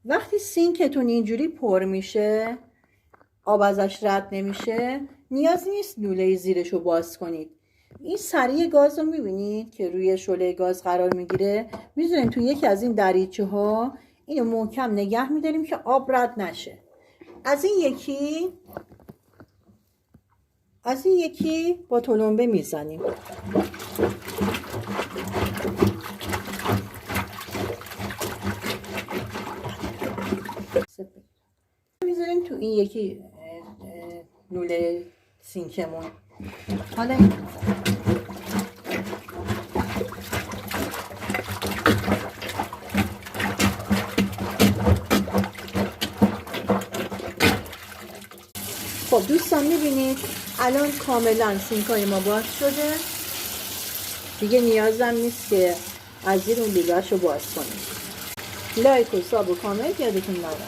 وقتی سینکتون اینجوری پر میشه، آب ازش رد نمیشه، نیاز نیست لوله زیرش رو باز کنید. این سری گاز رو میبینید که روی شعله گاز قرار میگیره. میذاریم توی یکی از این دریچه ها، اینو محکم نگه میداریم که آب رد نشه. از این یکی با تلمبه میزنیم. میذاریم تو این یکی لوله سینکمون. حالا خب دوستان میبینید الان کاملا سینکای ما باز شده. دیگه نیازم نیست که از زیر اون لوله‌شو باز کنیم. لایک و ساب و کامنت یادتون نره.